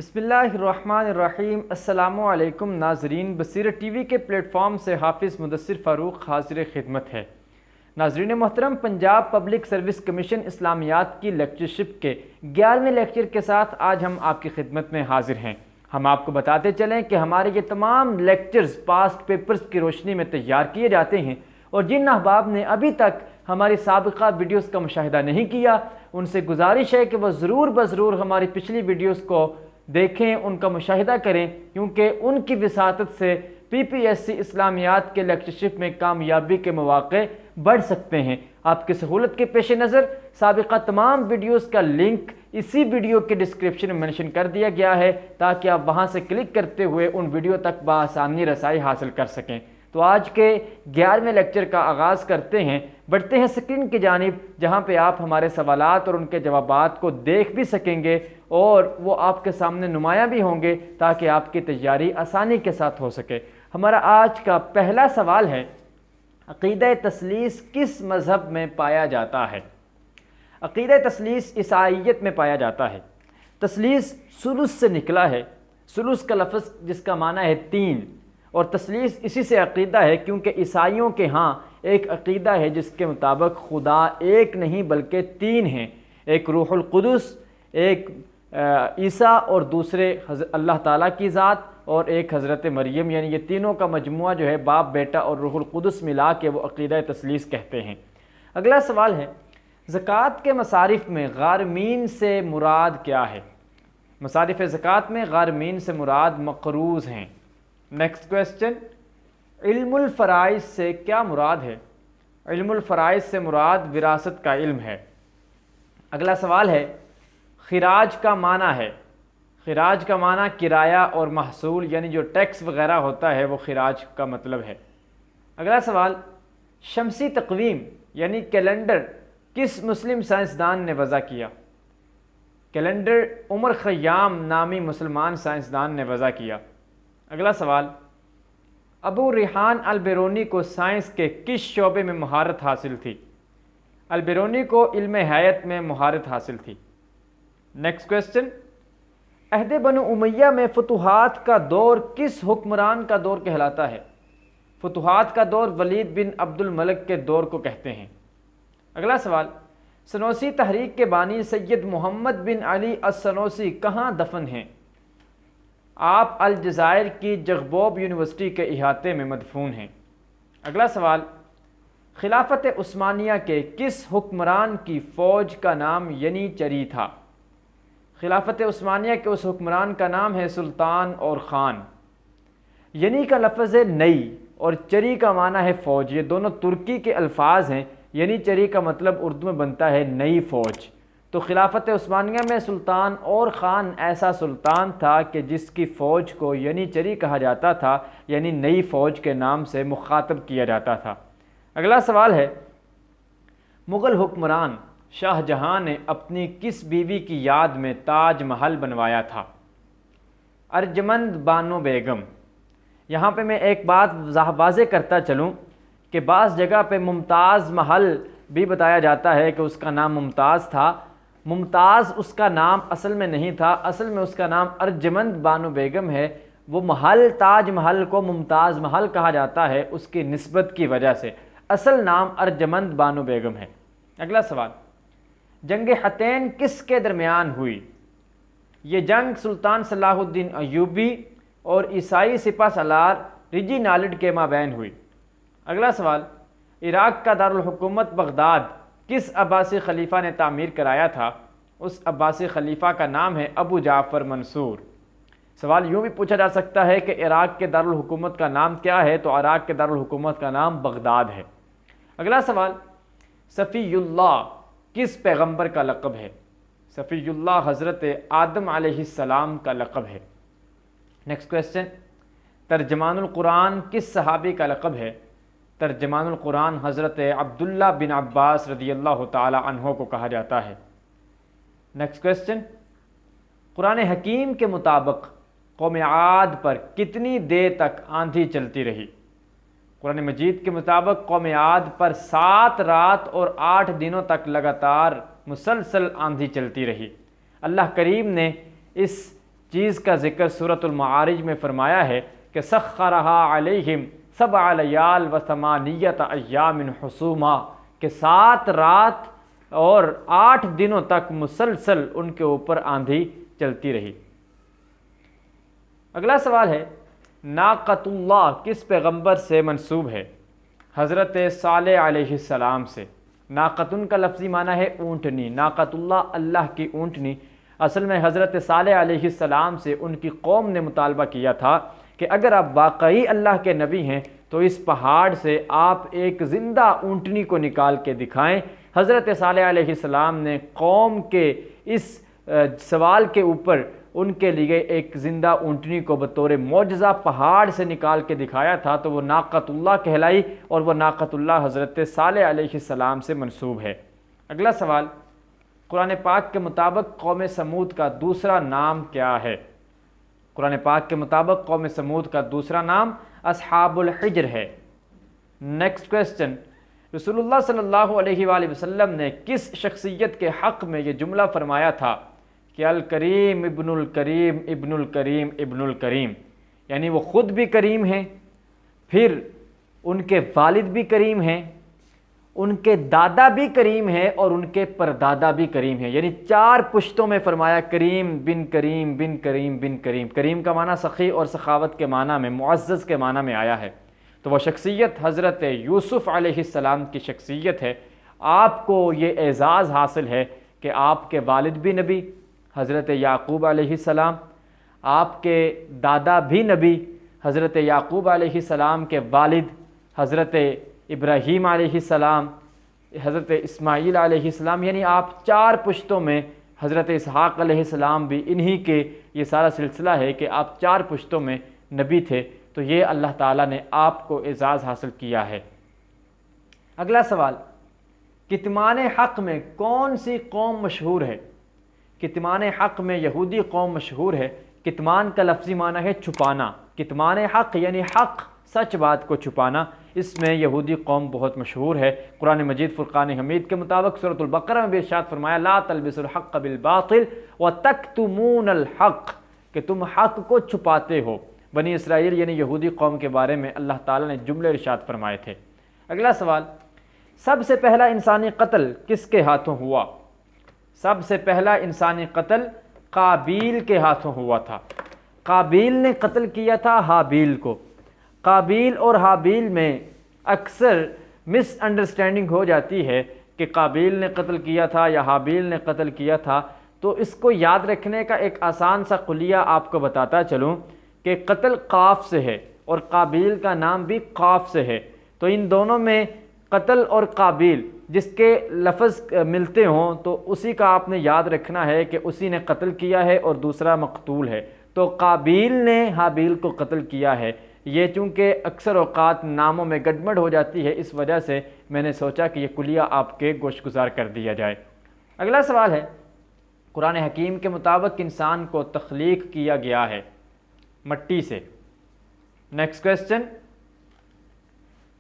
بسم اللہ الرحمن الرحیم۔ السلام علیکم ناظرین، بصیرت ٹی وی کے پلیٹ فارم سے حافظ مدثر فاروق حاضر خدمت ہے۔ ناظرین محترم، پنجاب پبلک سروس کمیشن اسلامیات کی لیکچرشپ کے 11ویں لیکچر کے ساتھ آج ہم آپ کی خدمت میں حاضر ہیں۔ ہم آپ کو بتاتے چلیں کہ ہمارے یہ تمام لیکچرز پاسٹ پیپرز کی روشنی میں تیار کیے جاتے ہیں، اور جن احباب نے ابھی تک ہماری سابقہ ویڈیوز کا مشاہدہ نہیں کیا، ان سے گزارش ہے کہ وہ ضرور بضرور ہماری پچھلی ویڈیوز کو دیکھیں، ان کا مشاہدہ کریں، کیونکہ ان کی وساطت سے PPSC اسلامیات کے لیکچرشپ میں کامیابی کے مواقع بڑھ سکتے ہیں۔ آپ کی سہولت کے پیش نظر سابقہ تمام ویڈیوز کا لنک اسی ویڈیو کے ڈسکرپشن میں منشن کر دیا گیا ہے، تاکہ آپ وہاں سے کلک کرتے ہوئے ان ویڈیو تک بآسانی رسائی حاصل کر سکیں۔ تو آج کے 11ویں لیکچر کا آغاز کرتے ہیں، بڑھتے ہیں اسکرین کی جانب، جہاں پہ آپ ہمارے سوالات اور ان کے جوابات کو دیکھ بھی سکیں گے اور وہ آپ کے سامنے نمایاں بھی ہوں گے، تاکہ آپ کی تیاری آسانی کے ساتھ ہو سکے۔ ہمارا آج کا پہلا سوال ہے، عقیدہ تثلیث کس مذہب میں پایا جاتا ہے؟ عقیدہ تثلیث عیسائیت میں پایا جاتا ہے۔ تثلیث ثلث سے نکلا ہے، ثلث کا لفظ جس کا معنی ہے تین، اور تثلیث اسی سے عقیدہ ہے، کیونکہ عیسائیوں کے ہاں ایک عقیدہ ہے جس کے مطابق خدا ایک نہیں بلکہ تین ہیں، ایک روح القدس، ایک عیسیٰ، اور دوسرے اللہ تعالیٰ کی ذات، اور ایک حضرت مریم، یعنی یہ تینوں کا مجموعہ جو ہے باپ بیٹا اور روح القدس ملا کے وہ عقیدہ تثلیث کہتے ہیں۔ اگلا سوال ہے، زکوٰۃ کے مصارف میں غارمین سے مراد کیا ہے؟ مصارف زکوٰۃ میں غارمین سے مراد مقروض ہیں۔ نیکسٹ کویسچن، علم الفرائض سے کیا مراد ہے؟ علم الفرائض سے مراد وراثت کا علم ہے۔ اگلا سوال ہے، خراج کا معنی ہے؟ خراج کا معنی کرایہ اور محصول، یعنی جو ٹیکس وغیرہ ہوتا ہے وہ خراج کا مطلب ہے۔ اگلا سوال، شمسی تقویم یعنی کیلنڈر کس مسلم سائنسدان نے وضع کیا؟ کیلنڈر عمر خیام نامی مسلمان سائنسدان نے وضع کیا۔ اگلا سوال، ابو ریحان البیرونی کو سائنس کے کس شعبے میں مہارت حاصل تھی؟ البیرونی کو علم حیات میں مہارت حاصل تھی۔ نیکسٹ کویسچن، عہد بنو امیہ میں فتوحات کا دور کس حکمران کا دور کہلاتا ہے؟ فتوحات کا دور ولید بن عبد الملک کے دور کو کہتے ہیں۔ اگلا سوال، سنوسی تحریک کے بانی سید محمد بن علی السنوسی کہاں دفن ہیں؟ آپ الجزائر کی جغبوب یونیورسٹی کے احاطے میں مدفون ہیں۔ اگلا سوال، خلافت عثمانیہ کے کس حکمران کی فوج کا نام ینی چری تھا؟ خلافت عثمانیہ کے اس حکمران کا نام ہے سلطان اور خان۔ ینی کا لفظ ہے نئی، اور چری کا معنی ہے فوج، یہ دونوں ترکی کے الفاظ ہیں۔ ینی چری کا مطلب اردو میں بنتا ہے نئی فوج۔ تو خلافت عثمانیہ میں سلطان اور خان ایسا سلطان تھا کہ جس کی فوج کو ینی چری کہا جاتا تھا، یعنی نئی فوج کے نام سے مخاطب کیا جاتا تھا۔ اگلا سوال ہے، مغل حکمران شاہ جہاں نے اپنی کس بیوی کی یاد میں تاج محل بنوایا تھا؟ ارجمند بانو بیگم۔ یہاں پہ میں ایک بات واضح کرتا چلوں کہ بعض جگہ پہ ممتاز محل بھی بتایا جاتا ہے کہ اس کا نام ممتاز تھا۔ ممتاز اس کا نام اصل میں نہیں تھا، اصل میں اس کا نام ارجمند بانو بیگم ہے۔ وہ محل تاج محل کو ممتاز محل کہا جاتا ہے اس کی نسبت کی وجہ سے، اصل نام ارجمند بانو بیگم ہے۔ اگلا سوال، جنگ حطین کس کے درمیان ہوئی؟ یہ جنگ سلطان صلاح الدین ایوبی اور عیسائی سپہ سالار ریجینالڈ کے مابین ہوئی۔ اگلا سوال، عراق کا دارالحکومت بغداد کس عباسی خلیفہ نے تعمیر کرایا تھا؟ اس عباسی خلیفہ کا نام ہے ابو جعفر منصور۔ سوال یوں بھی پوچھا جا سکتا ہے کہ عراق کے دارالحکومت کا نام کیا ہے؟ تو عراق کے دارالحکومت کا نام بغداد ہے۔ اگلا سوال، صفی اللہ کس پیغمبر کا لقب ہے؟ صفی اللہ حضرت آدم علیہ السلام کا لقب ہے۔ نیکسٹ کویسچن، ترجمان القرآن کس صحابی کا لقب ہے؟ ترجمان القرآن حضرت عبداللہ بن عباس رضی اللہ تعالی عنہ کو کہا جاتا ہے۔ نیکسٹ کویسچن، قرآن حکیم کے مطابق قوم عاد پر کتنی دیر تک آندھی چلتی رہی؟ قرآن مجید کے مطابق قوم عاد پر 7 رات اور 8 دنوں تک لگاتار مسلسل آندھی چلتی رہی۔ اللہ کریم نے اس چیز کا ذکر سورۃ المعارج میں فرمایا ہے کہ سخرها علیہم 7 لیال و 8 ایام حسوما، کہ 7 رات اور 8 دنوں تک مسلسل ان کے اوپر آندھی چلتی رہی۔ اگلا سوال ہے ناقۃ اللہ کس پیغمبر سے منسوب ہے؟ حضرت صالح علیہ السلام سے۔ ناقتن کا لفظی معنی ہے اونٹنی، ناقۃ اللہ اللہ کی اونٹنی۔ اصل میں حضرت صالح علیہ السلام سے ان کی قوم نے مطالبہ کیا تھا کہ اگر آپ واقعی اللہ کے نبی ہیں تو اس پہاڑ سے آپ ایک زندہ اونٹنی کو نکال کے دکھائیں۔ حضرت صالح علیہ السلام نے قوم کے اس سوال کے اوپر ان کے لیے ایک زندہ اونٹنی کو بطور معجزہ پہاڑ سے نکال کے دکھایا تھا، تو وہ ناقۃ اللہ کہلائی، اور وہ ناقۃ اللہ حضرت صالح علیہ السلام سے منسوب ہے۔ اگلا سوال، قرآن پاک کے مطابق قوم سمود کا دوسرا نام کیا ہے؟ قرآن پاک کے مطابق قوم سمود کا دوسرا نام اصحاب الحجر ہے۔ نیکسٹ کویسچن، رسول اللہ صلی اللہ علیہ وآلہ وسلم نے کس شخصیت کے حق میں یہ جملہ فرمایا تھا کہ الکریم ابن الکریم ابن الکریم ابن الکریم، یعنی وہ خود بھی کریم ہیں، پھر ان کے والد بھی کریم ہیں، ان کے دادا بھی کریم ہیں، اور ان کے پردادا بھی کریم ہیں، یعنی 4 پشتوں میں فرمایا کریم بن کریم بن کریم بن کریم۔ کریم کا معنی سخی اور سخاوت کے معنی میں، معزز کے معنی میں آیا ہے۔ تو وہ شخصیت حضرت یوسف علیہ السلام کی شخصیت ہے۔ آپ کو یہ اعزاز حاصل ہے کہ آپ کے والد بھی نبی حضرت یعقوب علیہ السلام، آپ کے دادا بھی نبی حضرت یعقوب علیہ السلام کے والد حضرت ابراہیم علیہ السلام، حضرت اسماعیل علیہ السلام، یعنی آپ 4 پشتوں میں، حضرت اسحاق علیہ السلام بھی انہی کے یہ سارا سلسلہ ہے کہ آپ 4 پشتوں میں نبی تھے۔ تو یہ اللہ تعالیٰ نے آپ کو اعزاز حاصل کیا ہے۔ اگلا سوال، کتمان حق میں کون سی قوم مشہور ہے؟ کتمان حق میں یہودی قوم مشہور ہے۔ کتمان کا لفظی معنی ہے چھپانا، کتمان حق یعنی حق سچ بات کو چھپانا، اس میں یہودی قوم بہت مشہور ہے۔ قرآن مجید فرقان حمید کے مطابق سورۃ البقرہ میں بھی ارشاد فرمایا لا تلبسوا الحق بالباطل وتکتمون الحق، کہ تم حق کو چھپاتے ہو۔ بنی اسرائیل یعنی یہودی قوم کے بارے میں اللہ تعالیٰ نے جملے ارشاد فرمائے تھے۔ اگلا سوال، سب سے پہلا انسانی قتل کس کے ہاتھوں ہوا؟ سب سے پہلا انسانی قتل قابیل کے ہاتھوں ہوا تھا۔ قابیل نے قتل کیا تھا حابیل کو۔ قابیل اور حابیل میں اکثر مس انڈرسٹینڈنگ ہو جاتی ہے کہ قابیل نے قتل کیا تھا یا حابیل نے قتل کیا تھا، تو اس کو یاد رکھنے کا ایک آسان سا خلیہ آپ کو بتاتا چلوں کہ قتل قاف سے ہے اور قابیل کا نام بھی قاف سے ہے، تو ان دونوں میں قتل اور قابیل جس کے لفظ ملتے ہوں تو اسی کا آپ نے یاد رکھنا ہے کہ اسی نے قتل کیا ہے اور دوسرا مقتول ہے۔ تو قابیل نے حابیل کو قتل کیا ہے۔ یہ چونکہ اکثر اوقات ناموں میں گڑبڑ ہو جاتی ہے، اس وجہ سے میں نے سوچا کہ یہ کلیہ آپ کے گوش گزار کر دیا جائے۔ اگلا سوال ہے، قرآن حکیم کے مطابق انسان کو تخلیق کیا گیا ہے مٹی سے۔ نیکسٹ کویسچن،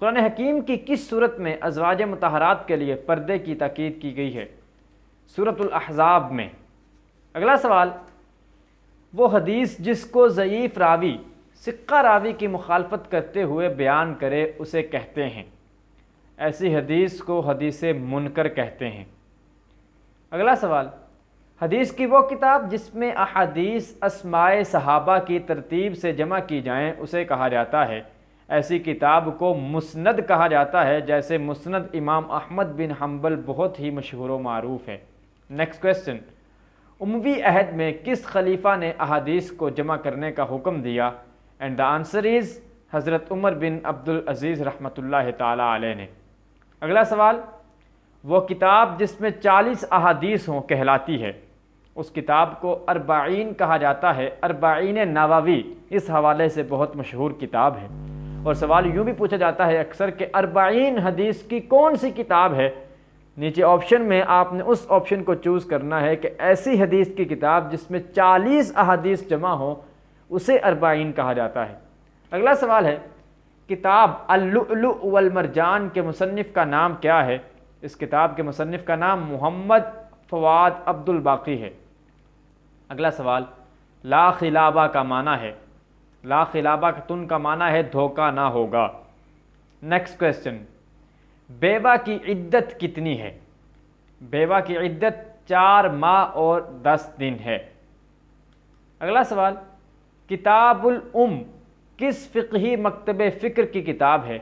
قرآن حکیم کی کس صورت میں ازواج مطہرات کے لیے پردے کی تاکید کی گئی ہے؟ سورۃ الاحزاب میں۔ اگلا سوال، وہ حدیث جس کو ضعیف راوی ثقہ راوی کی مخالفت کرتے ہوئے بیان کرے اسے کہتے ہیں۔ ایسی حدیث کو حدیث منکر کہتے ہیں۔ اگلا سوال، حدیث کی وہ کتاب جس میں احادیث اسماء صحابہ کی ترتیب سے جمع کی جائیں اسے کہا جاتا ہے۔ ایسی کتاب کو مسند کہا جاتا ہے، جیسے مسند امام احمد بن حنبل بہت ہی مشہور و معروف ہے۔ نیکسٹ کویسچن، اموی عہد میں کس خلیفہ نے احادیث کو جمع کرنے کا حکم دیا؟ اینڈ دا آنسر از حضرت عمر بن عبدالعزیز رحمۃ اللہ تعالی علیہ نے۔ اگلا سوال، وہ کتاب جس میں 40 احادیث ہوں کہلاتی ہے، اس کتاب کو اربعین کہا جاتا ہے۔ اربعین نووی اس حوالے سے بہت مشہور کتاب ہے، اور سوال یوں بھی پوچھا جاتا ہے اکثر کہ اربعین حدیث کی کون سی کتاب ہے؟ نیچے آپشن میں آپ نے اس آپشن کو چوز کرنا ہے کہ ایسی حدیث کی کتاب جس میں 40 احادیث جمع ہوں اسے اربعین کہا جاتا ہے۔ اگلا سوال ہے، کتاب اللؤلؤ والمرجان کے مصنف کا نام کیا ہے؟ اس کتاب کے مصنف کا نام محمد فواد عبد الباقی ہے۔ اگلا سوال، لا خلابہ کا معنی ہے، لا خلابہ تن کا معنی ہے دھوکہ نہ ہوگا۔ نیکسٹ کویسچن، بیوہ کی عدت کتنی ہے؟ بیوہ کی عدت 4 ماہ اور 10 دن ہے۔ اگلا سوال، کتاب الام کس فقہی مکتب فکر کی کتاب ہے؟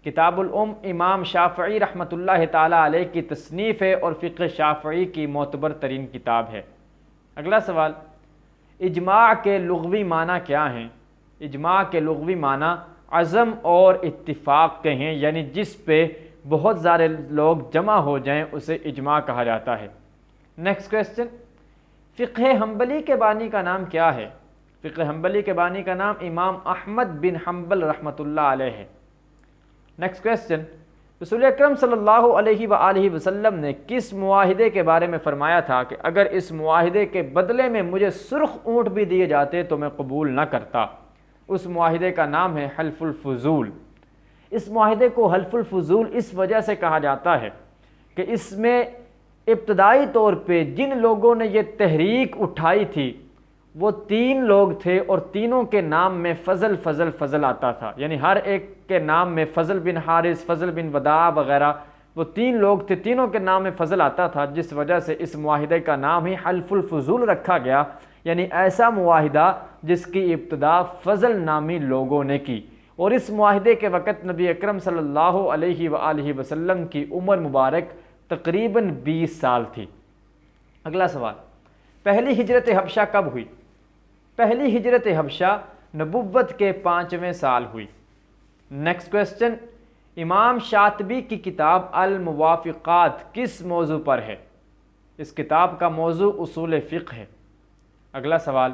کتاب الام امام شافعی رحمۃ اللہ تعالیٰ علیہ کی تصنیف ہے اور فقہ شافعی کی معتبر ترین کتاب ہے۔ اگلا سوال، اجماع کے لغوی معنی کیا ہیں؟ اجماع کے لغوی معنی عزم اور اتفاق کے ہیں، یعنی جس پہ بہت سارے لوگ جمع ہو جائیں اسے اجماع کہا جاتا ہے۔ نیکسٹ کویسچن، فقہ حنبلی کے بانی کا نام کیا ہے؟ فقہ حنبلی کے بانی کا نام امام احمد بن حنبل رحمۃ اللہ علیہ ہے۔ نیکسٹ کویسچن، رسول اکرم صلی اللہ علیہ وآلہ وسلم نے کس معاہدے کے بارے میں فرمایا تھا کہ اگر اس معاہدے کے بدلے میں مجھے سرخ اونٹ بھی دیے جاتے تو میں قبول نہ کرتا؟ اس معاہدے کا نام ہے حلف الفضول۔ اس معاہدے کو حلف الفضول اس وجہ سے کہا جاتا ہے کہ اس میں ابتدائی طور پہ جن لوگوں نے یہ تحریک اٹھائی تھی وہ 3 لوگ تھے اور تینوں کے نام میں فضل فضل فضل آتا تھا، یعنی ہر ایک کے نام میں فضل بن حارث، فضل بن وداع وغیرہ، وہ 3 لوگ تھے، تینوں کے نام میں فضل آتا تھا، جس وجہ سے اس معاہدے کا نام ہی حلف الفضول رکھا گیا، یعنی ایسا معاہدہ جس کی ابتدا فضل نامی لوگوں نے کی۔ اور اس معاہدے کے وقت نبی اکرم صلی اللہ علیہ وآلہ وسلم کی عمر مبارک تقریباً 20 سال تھی۔ اگلا سوال، پہلی ہجرت حبشہ کب ہوئی؟ پہلی ہجرت حبشہ نبوت کے 5ویں سال ہوئی۔ نیکسٹ کویسچن، امام شاطبی کی کتاب الموافقات کس موضوع پر ہے؟ اس کتاب کا موضوع اصول فقہ ہے۔ اگلا سوال،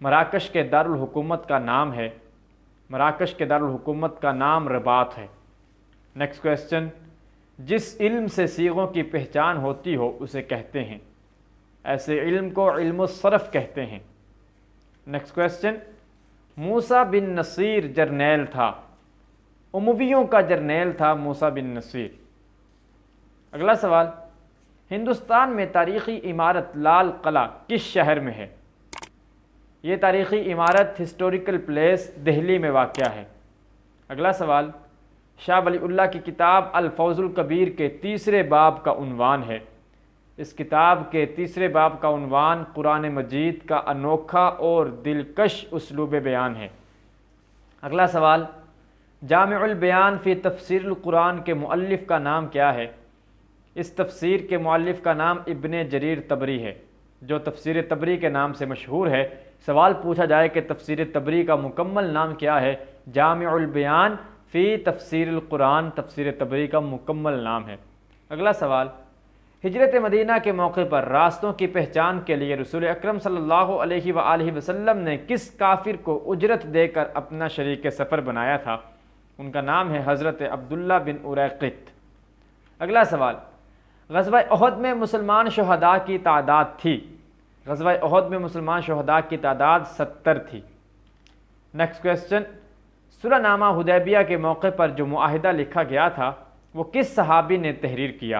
مراکش کے دارالحکومت کا نام ہے؟ مراکش کے دارالحکومت کا نام رباط ہے۔ نیکسٹ کویسچن، جس علم سے صیغوں کی پہچان ہوتی ہو اسے کہتے ہیں؟ ایسے علم کو علم الصرف کہتے ہیں۔ نیکسٹ کویسچن، موسیٰ بن نصیر جرنیل تھا، امویوں کا جرنیل تھا موسیٰ بن نصیر۔ اگلا سوال، ہندوستان میں تاریخی عمارت لال قلعہ کس شہر میں ہے؟ یہ تاریخی عمارت ہسٹوریکل پلیس دہلی میں واقع ہے۔ اگلا سوال، شاہ ولی اللہ کی کتاب الفوز الکبیر کے 3 باب کا عنوان ہے؟ اس کتاب کے 3 باب کا عنوان قرآن مجید کا انوکھا اور دلکش اسلوب بیان ہے۔ اگلا سوال، جامع البیان فی تفسیر القرآن کے مؤلف کا نام کیا ہے؟ اس تفسیر کے مؤلف کا نام ابن جریر طبری ہے، جو تفسیر طبری کے نام سے مشہور ہے۔ سوال پوچھا جائے کہ تفسیر طبری کا مکمل نام کیا ہے؟ جامع البیان فی تفسیر القرآن تفسیر طبری کا مکمل نام ہے۔ اگلا سوال، ہجرت مدینہ کے موقع پر راستوں کی پہچان کے لیے رسول اکرم صلی اللہ علیہ وآلہ وسلم نے کس کافر کو اجرت دے کر اپنا شریک سفر بنایا تھا؟ ان کا نام ہے حضرت عبداللہ بن اریقط۔ اگلا سوال، غزوہ احد میں مسلمان شہداء کی تعداد تھی؟ غزوہ احد میں مسلمان شہداء کی تعداد 70 تھی۔ نیکسٹ کویسچن، صلح نامہ حدیبیہ کے موقع پر جو معاہدہ لکھا گیا تھا وہ کس صحابی نے تحریر کیا؟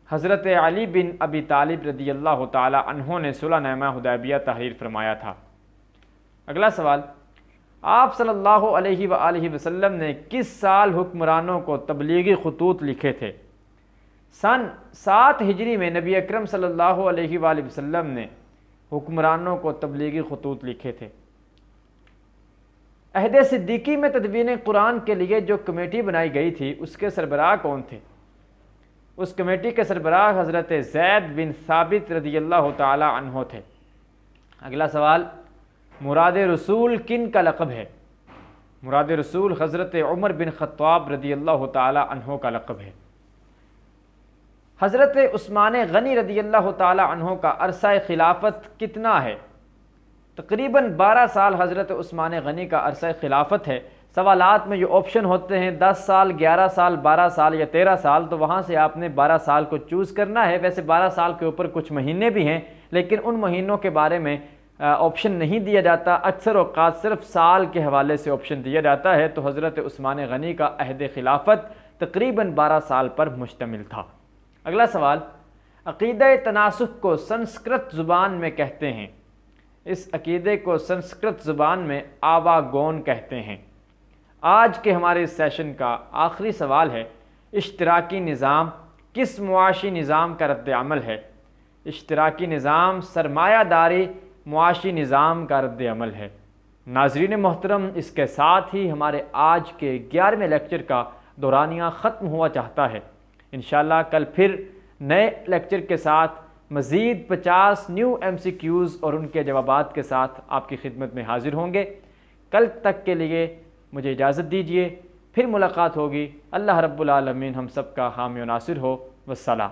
حضرت علی بن ابی طالب رضی اللہ تعالی عنہ نے صلح نامہ حدیبیہ تحریر فرمایا تھا۔ اگلا سوال، آپ صلی اللہ علیہ وآلہ وسلم نے کس سال حکمرانوں کو تبلیغی خطوط لکھے تھے؟ سن 7 ہجری میں نبی اکرم صلی اللہ علیہ وآلہ وسلم نے حکمرانوں کو تبلیغی خطوط لکھے تھے۔ عہد صدیقی میں تدوین قرآن کے لیے جو کمیٹی بنائی گئی تھی اس کے سربراہ کون تھے؟ اس کمیٹی کے سربراہ حضرت زید بن ثابت رضی اللہ تعالی عنہ تھے۔ اگلا سوال، مراد رسول کن کا لقب ہے؟ مراد رسول حضرت عمر بن خطاب رضی اللہ تعالی عنہ کا لقب ہے۔ حضرت عثمان غنی رضی اللہ تعالی عنہ کا عرصہ خلافت کتنا ہے؟ تقریباً 12 سال حضرت عثمان غنی کا عرصہ خلافت ہے۔ سوالات میں جو آپشن ہوتے ہیں 10 سال، 11 سال، 12 سال یا 13 سال، تو وہاں سے آپ نے 12 سال کو چوز کرنا ہے۔ ویسے 12 سال کے اوپر کچھ مہینے بھی ہیں لیکن ان مہینوں کے بارے میں آپشن نہیں دیا جاتا، اکثر اوقات صرف سال کے حوالے سے آپشن دیا جاتا ہے۔ تو حضرت عثمان غنی کا عہد خلافت تقریباً 12 سال پر مشتمل تھا۔ اگلا سوال، عقیدہ تناسخ کو سنسکرت زبان میں کہتے ہیں؟ اس عقیدے کو سنسکرت زبان میں آواگون کہتے ہیں۔ آج کے ہمارے اس سیشن کا آخری سوال ہے، اشتراکی نظام کس معاشی نظام کا رد عمل ہے؟ اشتراکی نظام سرمایہ داری معاشی نظام کا رد عمل ہے۔ ناظرین محترم، اس کے ساتھ ہی ہمارے آج کے 11ویں لیکچر کا دورانیہ ختم ہوا چاہتا ہے۔ انشاءاللہ کل پھر نئے لیکچر کے ساتھ مزید 50 نیو MCQs اور ان کے جوابات کے ساتھ آپ کی خدمت میں حاضر ہوں گے۔ کل تک کے لیے مجھے اجازت دیجیے، پھر ملاقات ہوگی۔ اللہ رب العالمین ہم سب کا حامی و ناصر ہو۔ والسلام۔